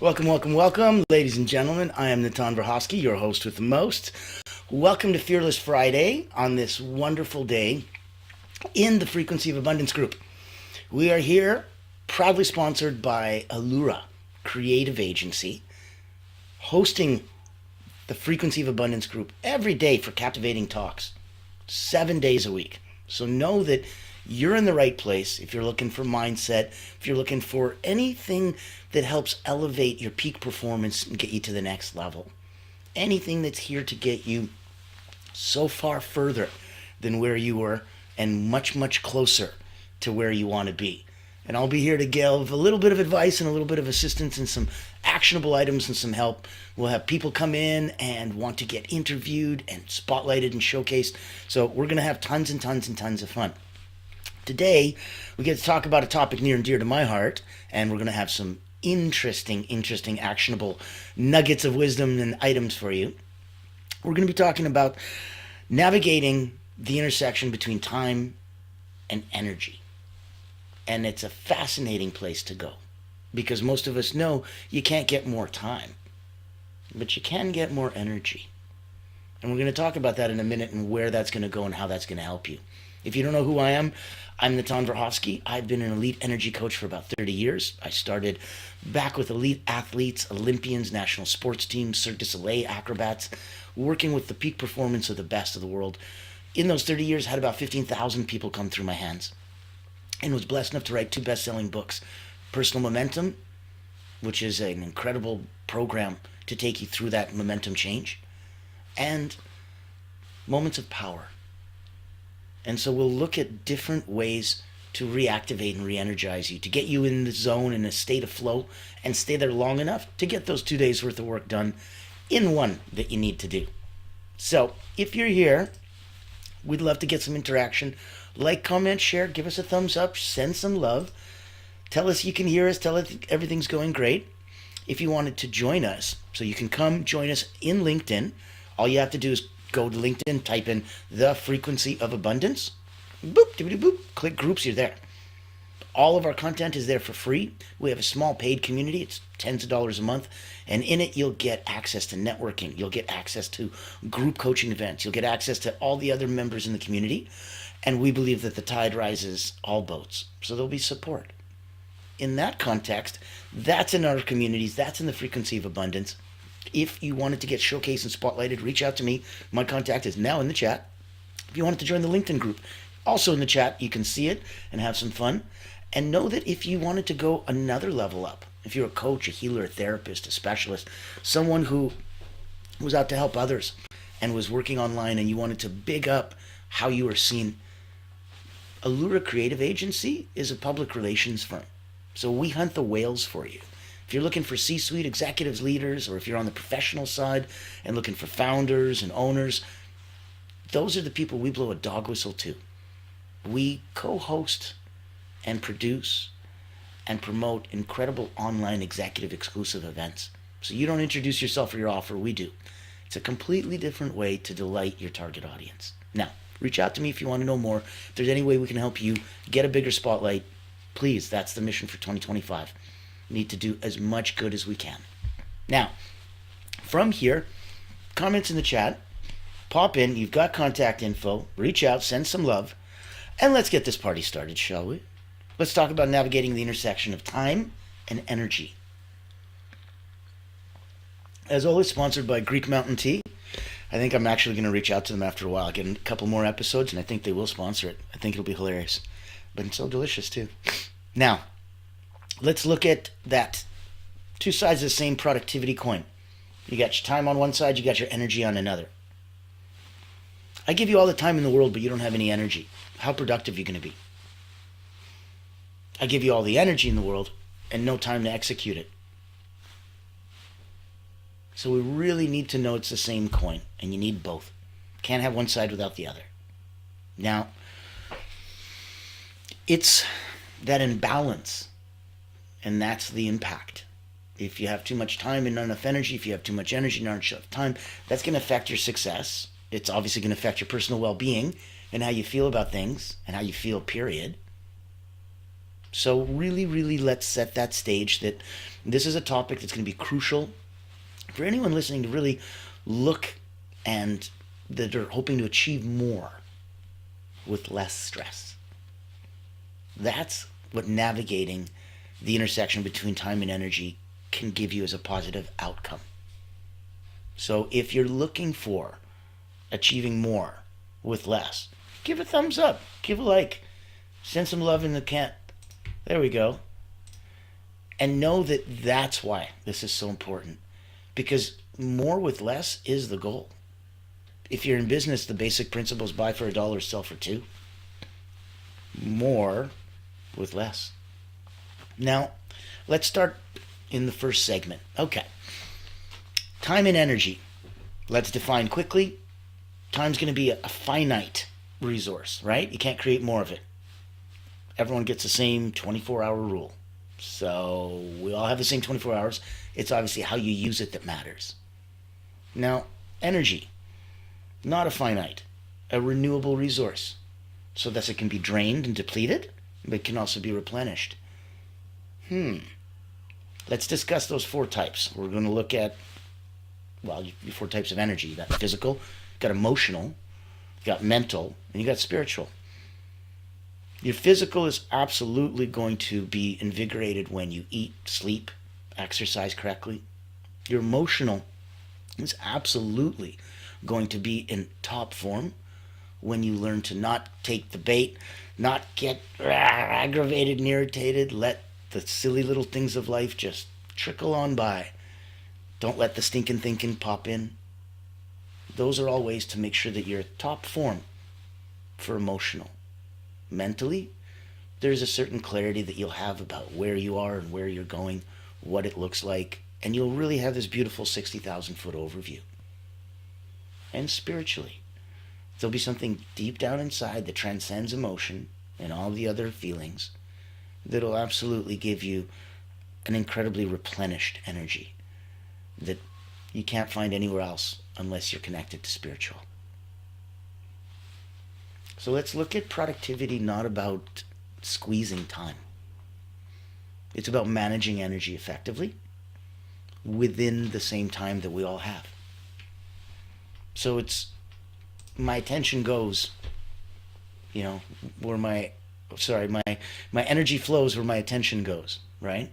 Welcome, welcome, welcome, ladies and gentlemen. I am Natan 𝗏𝗏𝗏𝗏, your host with the most. Welcome to Fearless Friday on this wonderful day in the Frequency of Abundance group. We are here, proudly sponsored by Allura Creative Agency, hosting the Frequency of Abundance group every day for captivating talks, 7 days a week. So know that you're in the right place if you're looking for mindset, if you're looking for anything that helps elevate your peak performance and get you to the next level. Anything that's here to get you so far further than where you were and much, much closer to where you want to be. And I'll be here to give a little bit of advice and a little bit of assistance and some actionable items and some help. We'll have people come in and want to get interviewed and spotlighted and showcased. So we're going to have tons and tons and tons of fun. Today, we get to talk about a topic near and dear to my heart, and we're going to have some interesting, actionable nuggets of wisdom and items for you. We're going to be talking about navigating the intersection between time and energy. And it's a fascinating place to go, because most of us know you can't get more time, but you can get more energy. And we're going to talk about that in a minute and where that's going to go and how that's going to help you. If you don't know who I am, I'm Natan 𝗏𝗏𝗏𝗏. I've been an elite energy coach for about 30 years. I started back with elite athletes, Olympians, national sports teams, Cirque du Soleil acrobats, working with the peak performance of the best of the world. In those 30 years, I had about 15,000 people come through my hands and was blessed enough to write 2 best-selling books. Personal Momentum, which is an incredible program to take you through that momentum change, and Moments of Power. And so we'll look at different ways to reactivate and re-energize you, to get you in the zone, in a state of flow, and stay there long enough to get those 2 days worth of work done in one that you need to do. So if you're here, we'd love to get some interaction. Like, comment, share, give us a thumbs up, send some love. Tell us you can hear us, tell us everything's going great. If you wanted to join us, so you can come join us in LinkedIn, all you have to do is go to LinkedIn, type in the Frequency of Abundance, boop, doobity boop, click groups, you're there. All of our content is there for free. We have a small paid community. It's tens of dollars a month. And in it, you'll get access to networking. You'll get access to group coaching events. You'll get access to all the other members in the community. And we believe that the tide rises all boats. So there'll be support. In that context, that's in our communities. That's in the Frequency of Abundance. If you wanted to get showcased and spotlighted, reach out to me. My contact is now in the chat. If you wanted to join the LinkedIn group, also in the chat, you can see it and have some fun. And know that if you wanted to go another level up, if you're a coach, a healer, a therapist, a specialist, someone who was out to help others and was working online and you wanted to big up how you were seen, Allura Creative Agency is a public relations firm. So we hunt the whales for you. If you're looking for C-suite executives, leaders, or if you're on the professional side and looking for founders and owners, those are the people we blow a dog whistle to. We co-host and produce and promote incredible online executive exclusive events. So you don't introduce yourself or your offer, we do. It's a completely different way to delight your target audience. Now, reach out to me if you want to know more. If there's any way we can help you get a bigger spotlight, please, that's the mission for 2025. We need to do as much good as we can. Now, from here, comments in the chat, pop in, you've got contact info, reach out, send some love, and let's get this party started, shall we? Let's talk about navigating the intersection of time and energy. As always, sponsored by Greek Mountain Tea. I think I'm actually going to reach out to them after a while, get a couple more episodes, and I think they will sponsor it. I think it'll be hilarious. But it's so delicious, too. Now, let's look at that. 2 sides of the same productivity coin. You got your time on one side, you got your energy on another. I give you all the time in the world, but you don't have any energy. How productive are you going to be? I give you all the energy in the world and no time to execute it. So we really need to know it's the same coin, and you need both. Can't have one side without the other. Now, it's that imbalance, and that's the impact. If you have too much time and not enough energy, if you have too much energy and not enough time, that's going to affect your success. It's obviously going to affect your personal well-being and how you feel about things and how you feel, period. So really, really let's set that stage that this is a topic that's going to be crucial for anyone listening to really look and that are hoping to achieve more with less stress. That's what navigating the intersection between time and energy can give you as a positive outcome. So if you're looking for achieving more with less, give a thumbs up, give a like, send some love in the cat. There we go. And know that that's why this is so important, because more with less is the goal. If you're in business, the basic principle is buy for $1, sell for $2. More with less. Now, let's start in the first segment. Okay. Time and energy. Let's define quickly. Time's going to be a finite resource, right? You can't create more of it. Everyone gets the same 24-hour rule. So we all have the same 24 hours. It's obviously how you use it that matters. Now, energy. Not a finite, a renewable resource. So thus it can be drained and depleted, but it can also be replenished. Let's discuss those 4 types. We're going to look at, well, 4 types of energy. You got physical, you got emotional, you got mental, and you got spiritual. Your physical is absolutely going to be invigorated when you eat, sleep, exercise correctly. Your emotional is absolutely going to be in top form when you learn to not take the bait, not get aggravated and irritated, let the silly little things of life just trickle on by. Don't let the stinking thinking pop in. Those are all ways to make sure that you're at top form for emotional. Mentally, there's a certain clarity that you'll have about where you are and where you're going, what it looks like, and you'll really have this beautiful 60,000-foot overview. And spiritually, there'll be something deep down inside that transcends emotion and all the other feelings that'll absolutely give you an incredibly replenished energy that you can't find anywhere else unless you're connected to spiritual. So let's look at productivity not about squeezing time. It's about managing energy effectively within the same time that we all have. So it's my attention goes, where my energy flows where my attention goes, right?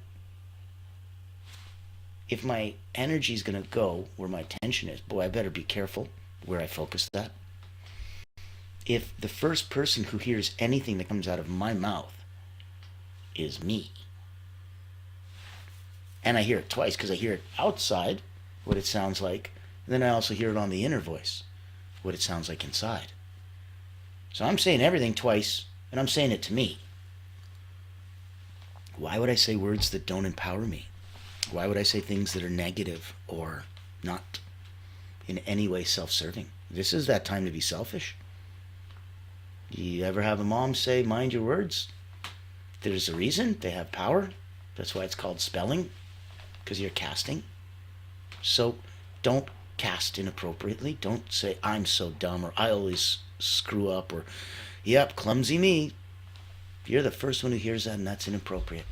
If my energy is going to go where my attention is, boy, I better be careful where I focus that. If the first person who hears anything that comes out of my mouth is me, and I hear it twice because I hear it outside, what it sounds like, and then I also hear it on the inner voice, what it sounds like inside. So I'm saying everything twice, and I'm saying it to me. Why would I say words that don't empower me? Why would I say things that are negative or not in any way self-serving? This is that time to be selfish. You ever have a mom say, mind your words? There's a reason. They have power. That's why it's called spelling, because you're casting. So don't cast inappropriately. Don't say, I'm so dumb, or I always screw up, or, yep, clumsy me. You're the first one who hears that, and that's inappropriate.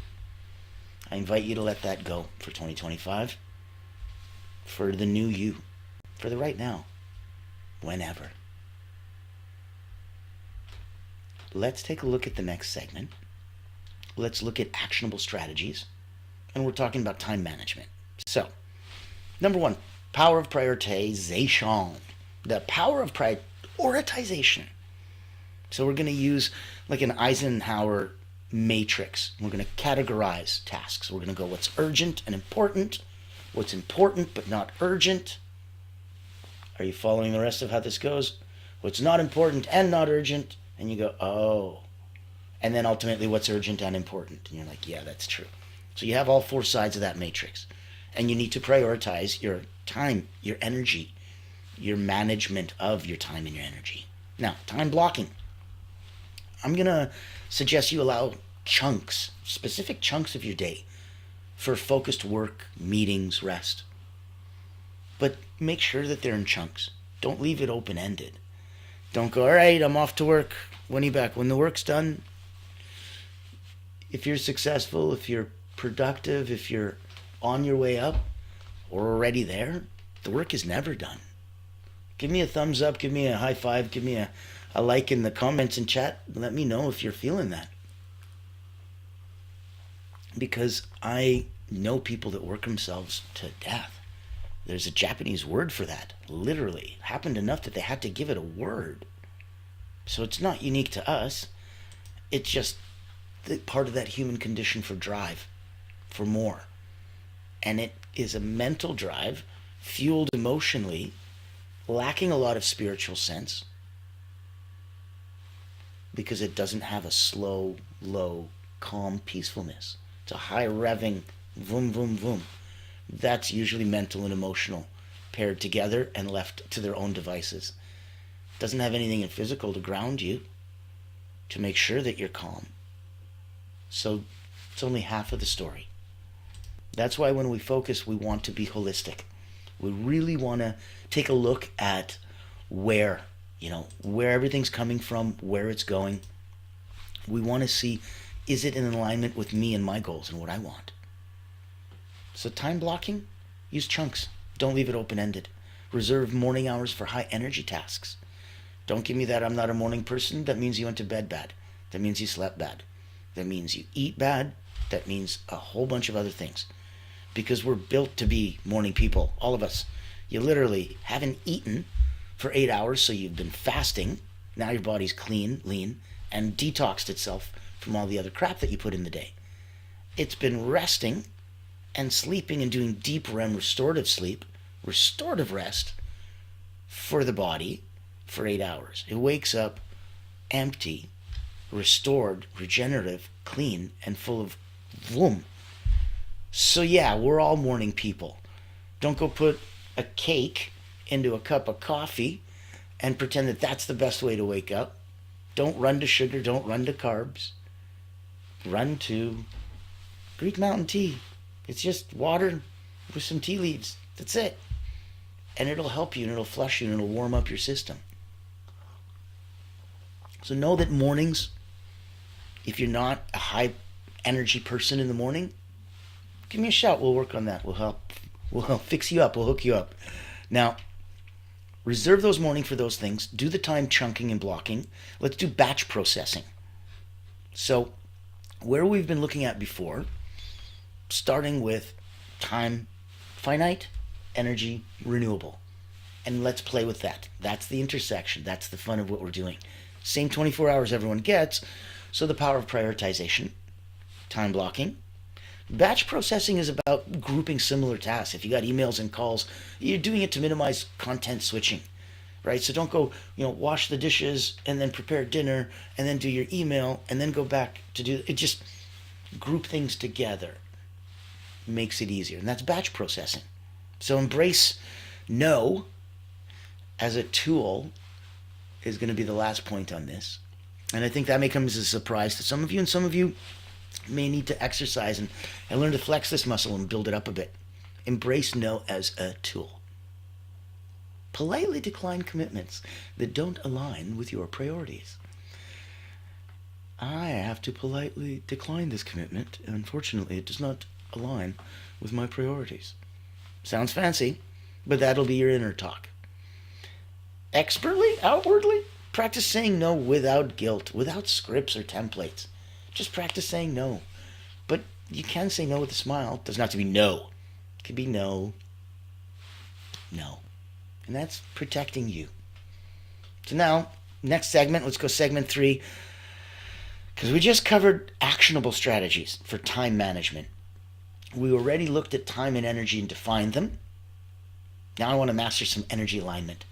I invite you to let that go for 2025, for the new you, for the right now, whenever. Let's take a look at the next segment. Let's look at actionable strategies, and we're talking about time management. So, number 1, power of prioritization. The power of prioritization. So we're going to use like an Eisenhower matrix. We're going to categorize tasks. We're going to go what's urgent and important, what's important but not urgent. Are you following the rest of how this goes? What's not important and not urgent, and you go, oh. And then ultimately what's urgent and important. And you're like, yeah, that's true. So you have all 4 sides of that matrix. And you need to prioritize your time, your energy, your management of your time and your energy. Now, time blocking. I'm going to suggest you allow chunks, specific chunks of your day for focused work, meetings, rest. But make sure that they're in chunks. Don't leave it open-ended. Don't go, all right, I'm off to work. When are you back? When the work's done, if you're successful, if you're productive, if you're on your way up or already there, the work is never done. Give me a thumbs up, give me a high five, give me a like in the comments and chat. Let me know if you're feeling that. Because I know people that work themselves to death. There's a Japanese word for that. Literally. It happened enough that they had to give it a word. So it's not unique to us. It's just part of that human condition for drive, for more. And it is a mental drive, fueled emotionally, lacking a lot of spiritual sense, because it doesn't have a slow, low, calm peacefulness. It's a high revving, vroom, vroom, vroom. That's usually mental and emotional, paired together and left to their own devices. It doesn't have anything in physical to ground you, to make sure that you're calm. So it's only half of the story. That's why when we focus, we want to be holistic. We really want to take a look at where everything's coming from, where it's going. We want to see, is it in alignment with me and my goals and what I want? So time blocking, use chunks. Don't leave it open-ended. Reserve morning hours for high energy tasks. Don't give me that I'm not a morning person. That means you went to bed bad. That means you slept bad. That means you eat bad. That means a whole bunch of other things. Because we're built to be morning people, all of us. You literally haven't eaten for 8 hours, so you've been fasting. Now your body's clean, lean, and detoxed itself from all the other crap that you put in the day. It's been resting and sleeping and doing deep REM restorative sleep, restorative rest for the body for 8 hours. It wakes up empty, restored, regenerative, clean, and full of vroom. So yeah, we're all morning people. Don't go put a cake into a cup of coffee and pretend that that's the best way to wake up. Don't run to sugar, don't run to carbs. Run to Greek mountain tea. It's just water with some tea leaves. That's it. And it'll help you and it'll flush you and it'll warm up your system. So know that mornings, if you're not a high energy person in the morning, give me a shout. We'll work on that. We'll help fix you up. We'll hook you up. Now, reserve those morning for those things. Do the time chunking and blocking. Let's do batch processing. So, where we've been looking at before, starting with time finite, energy renewable. And let's play with that. That's the intersection. That's the fun of what we're doing. Same 24 hours everyone gets. So the power of prioritization, time blocking. Batch processing is about grouping similar tasks. If you got emails and calls, you're doing it to minimize content switching, right? So don't go, wash the dishes and then prepare dinner and then do your email and then go back to do it. Just group things together makes it easier. And that's batch processing. So embrace no as a tool is going to be the last point on this. And I think that may come as a surprise to some of you, and some of you may need to exercise and learn to flex this muscle and build it up a bit. Embrace no as a tool. Politely decline commitments that don't align with your priorities. I have to politely decline this commitment. Unfortunately, it does not align with my priorities. Sounds fancy, but that'll be your inner talk. Expertly, outwardly, practice saying no without guilt, without scripts or templates. Just practice saying no. But you can say no with a smile. It doesn't have to be no. It could be no. No. And that's protecting you. So now, next segment, let's go segment 3. Because we just covered actionable strategies for time management. We already looked at time and energy and defined them. Now I want to master some energy alignment.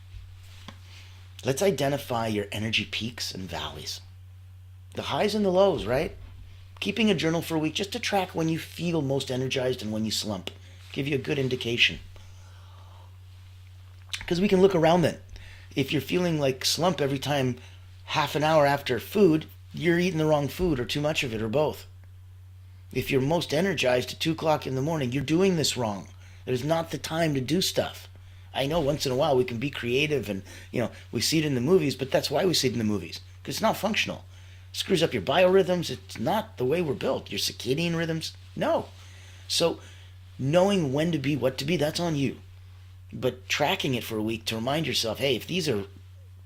Let's identify your energy peaks and valleys. The highs and the lows, right? Keeping a journal for a week just to track when you feel most energized and when you slump. Give you a good indication. Because we can look around then. If you're feeling like slump every time half an hour after food, you're eating the wrong food or too much of it or both. If you're most energized at 2 o'clock in the morning, you're doing this wrong. There's not the time to do stuff. I know once in a while we can be creative and, we see it in the movies, but that's why we see it in the movies. Because it's not functional. screws up your biorhythms. It's not the way we're built. Your circadian rhythms, no. So knowing when to be, what to be, that's on you. But tracking it for a week to remind yourself, hey, if these are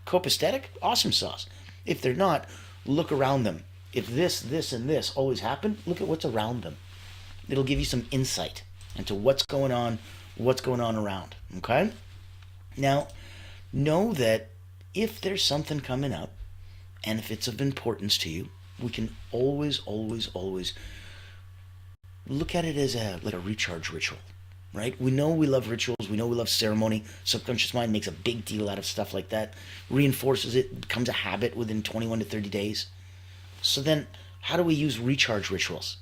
copacetic, awesome sauce. If they're not, look around them. If this, and this always happen, look at what's around them. It'll give you some insight into what's going on around, okay? Now, know that if there's something coming up, and if it's of importance to you, we can always look at it as like a recharge ritual, right? We know we love rituals. We know we love ceremony. Subconscious mind makes a big deal out of stuff like that, reinforces it, becomes a habit within 21 to 30 days. So then, how do we use recharge rituals?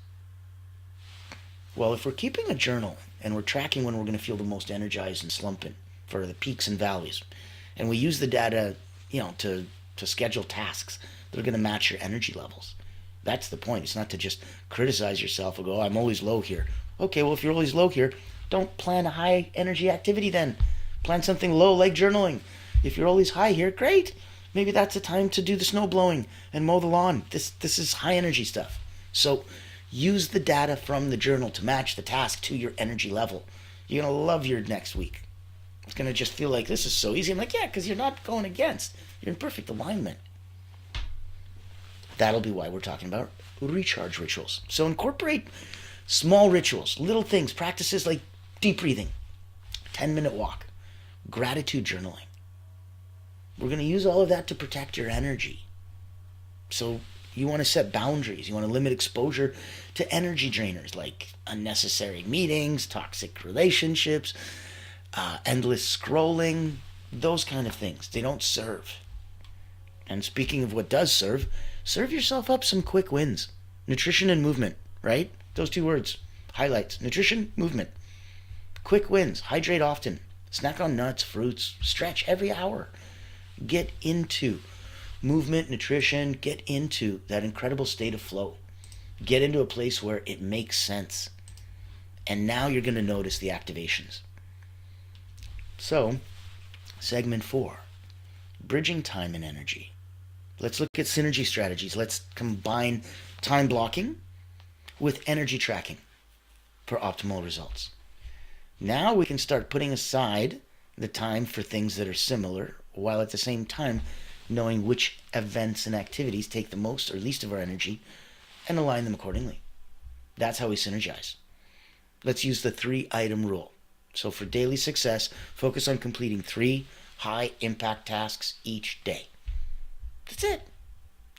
Well, if we're keeping a journal and we're tracking when we're going to feel the most energized and slumping for the peaks and valleys, and we use the data, to schedule tasks that are going to match your energy levels. That's the point. It's not to just criticize yourself and go, oh, I'm always low here. Okay, well, if you're always low here, don't plan a high energy activity then. Plan something low like journaling. If you're always high here, great. Maybe that's the time to do the snow blowing and mow the lawn. This is high energy stuff. So use the data from the journal to match the task to your energy level. You're going to love your next week. It's going to just feel like this is so easy. I'm like, yeah, because you're not going against. You're in perfect alignment. That'll be why we're talking about recharge rituals. So incorporate small rituals, little things, practices like deep breathing, 10-minute walk, gratitude journaling. We're going to use all of that to protect your energy. So you want to set boundaries. You want to limit exposure to energy drainers like unnecessary meetings, toxic relationships, endless scrolling, those kind of things. They don't serve. And speaking of what does serve yourself up some quick wins. Nutrition and movement, right? Those two words. Highlights. Nutrition, movement. Quick wins. Hydrate often. Snack on nuts, fruits. Stretch every hour. Get into movement, nutrition. Get into that incredible state of flow. Get into a place where it makes sense. And now you're going to notice the activations. So, segment 4. Bridging time and energy. Let's look at synergy strategies. Let's combine time blocking with energy tracking for optimal results. Now we can start putting aside the time for things that are similar, while at the same time knowing which events and activities take the most or least of our energy and align them accordingly. That's how we synergize. Let's use the 3-item rule. So for daily success, focus on completing 3 high-impact tasks each day. That's it.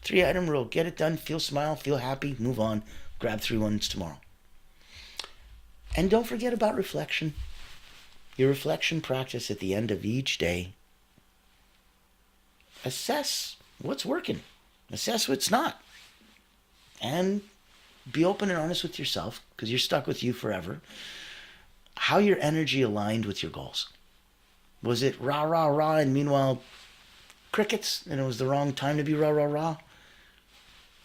3-item rule. Get it done. Smile, feel happy, move on. Grab 3 ones tomorrow. And don't forget about reflection. Your reflection practice at the end of each day. Assess what's working. Assess what's not. And be open and honest with yourself, because you're stuck with you forever. How your energy aligned with your goals. Was it rah, rah, rah, and meanwhile crickets, and it was the wrong time to be rah, rah, rah?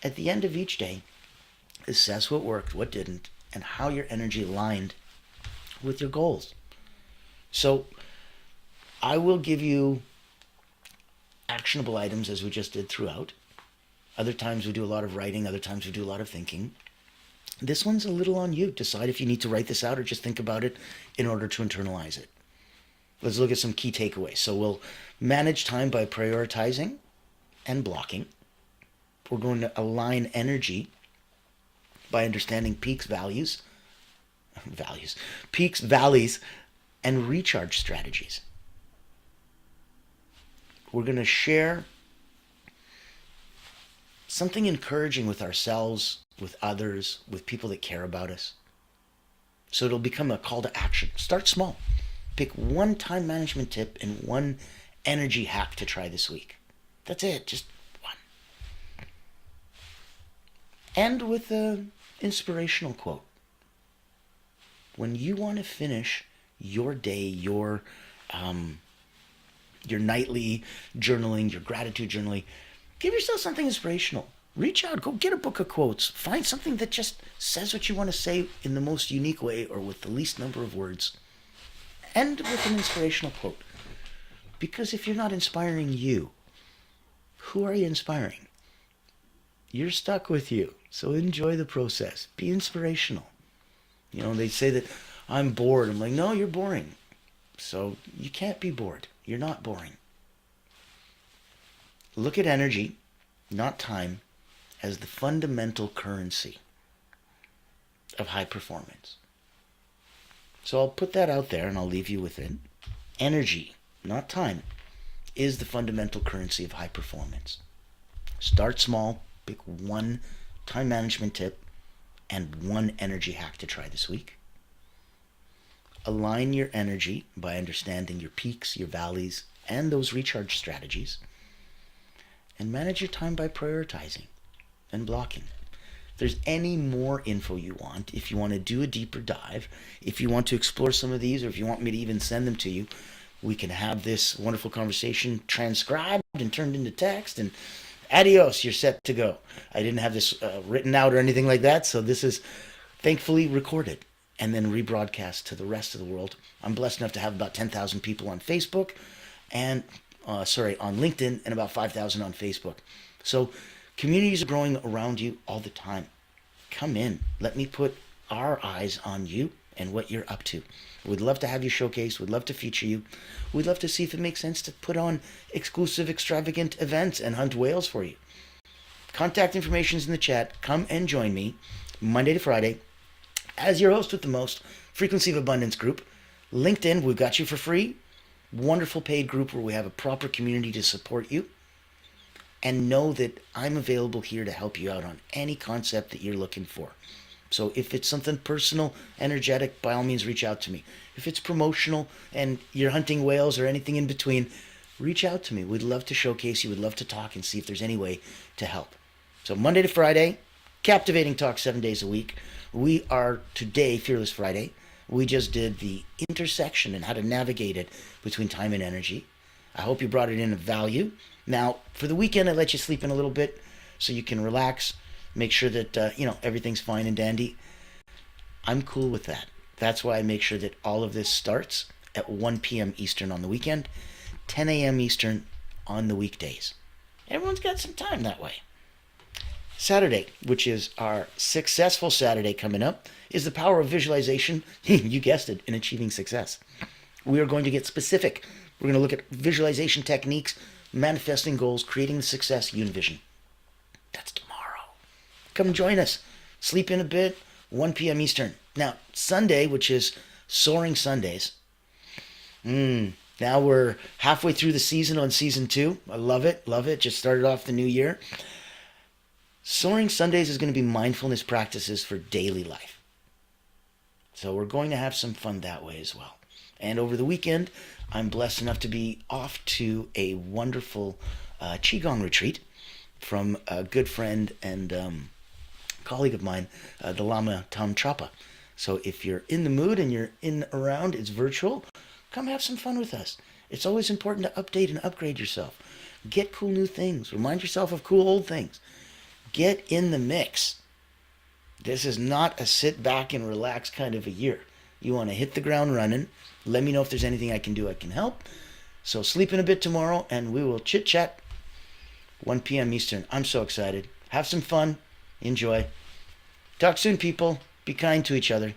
At the end of each day, assess what worked, what didn't, and how your energy aligned with your goals. So I will give you actionable items as we just did throughout. Other times we do a lot of writing, other times we do a lot of thinking. This one's a little on you. Decide if you need to write this out or just think about it in order to internalize it. Let's look at some key takeaways. So we'll manage time by prioritizing and blocking. We're going to align energy by understanding peaks, valleys, and recharge strategies. We're going to share something encouraging with ourselves, with others, with people that care about us. So it'll become a call to action. Start small. Pick one time management tip and one energy hack to try this week. That's it, just one. End with an inspirational quote. When you want to finish your day, your nightly journaling, your gratitude journaling, give yourself something inspirational. Reach out, go get a book of quotes. Find something that just says what you want to say in the most unique way or with the least number of words. End with an inspirational quote. Because if you're not inspiring you, who are you inspiring? you're stuck with you. So enjoy the process. Be inspirational. You know, they say that I'm bored. I'm like, no, you're boring. So you can't be bored. You're not boring. Look at energy, not time, as the fundamental currency of high performance. So I'll put that out there and I'll leave you with it. Energy, not time, is the fundamental currency of high performance. Start small, pick one time management tip and one energy hack to try this week. Align your energy by understanding your peaks, your valleys, and those recharge strategies. And manage your time by prioritizing and blocking. If there's any more info you want, if you want to do a deeper dive, if you want to explore some of these, or if you want me to even send them to you, we can have this wonderful conversation transcribed and turned into text, and adios, you're set to go. I didn't have this written out or anything like that, so this is thankfully recorded and then rebroadcast to the rest of the world. I'm blessed enough to have about 10,000 people on Facebook and on LinkedIn, and about 5,000 on Facebook. So communities are growing around you all the time. Come in. Let me put our eyes on you and what you're up to. We'd love to have you showcased. We'd love to feature you. We'd love to see if it makes sense to put on exclusive, extravagant events and hunt whales for you. Contact information is in the chat. Come and join me Monday to Friday as your host with the most, Frequency of Abundance group. LinkedIn, we've got you for free. Wonderful paid group where we have a proper community to support you. And know that I'm available here to help you out on any concept that you're looking for. So if it's something personal, energetic, by all means reach out to me. If it's promotional and you're hunting whales or anything in between, reach out to me. We'd love to showcase you. We'd love to talk and see if there's any way to help. So Monday to Friday, captivating talk 7 days a week. We are today Fearless Friday. We just did the intersection and how to navigate it between time and energy. I hope you brought it in of value. Now, for the weekend, I let you sleep in a little bit so you can relax, make sure that, everything's fine and dandy. I'm cool with that. That's why I make sure that all of this starts at 1 p.m. Eastern on the weekend, 10 a.m. Eastern on the weekdays. Everyone's got some time that way. Saturday, which is our successful Saturday coming up, is the power of visualization, you guessed it, in achieving success. We are going to get specific. We're going to look at visualization techniques, manifesting goals, creating the success you envision. That's tomorrow. Come join us. Sleep in a bit, 1 p.m. Eastern. Now, Sunday, which is Soaring Sundays. Now we're halfway through the season on season 2. I love it. Just started off the new year. Soaring Sundays is going to be mindfulness practices for daily life. So we're going to have some fun that way as well. And over the weekend, I'm blessed enough to be off to a wonderful Qigong retreat from a good friend and colleague of mine, the Lama Tom Trapa. So if you're in the mood and you're in around, it's virtual, come have some fun with us. It's always important to update and upgrade yourself. Get cool new things. Remind yourself of cool old things. Get in the mix. This is not a sit back and relax kind of a year. You want to hit the ground running. Let me know if there's anything I can do I can help. So sleep in a bit tomorrow and we will chit chat 1 p.m. Eastern. I'm so excited. Have some fun. Enjoy. Talk soon, people. Be kind to each other.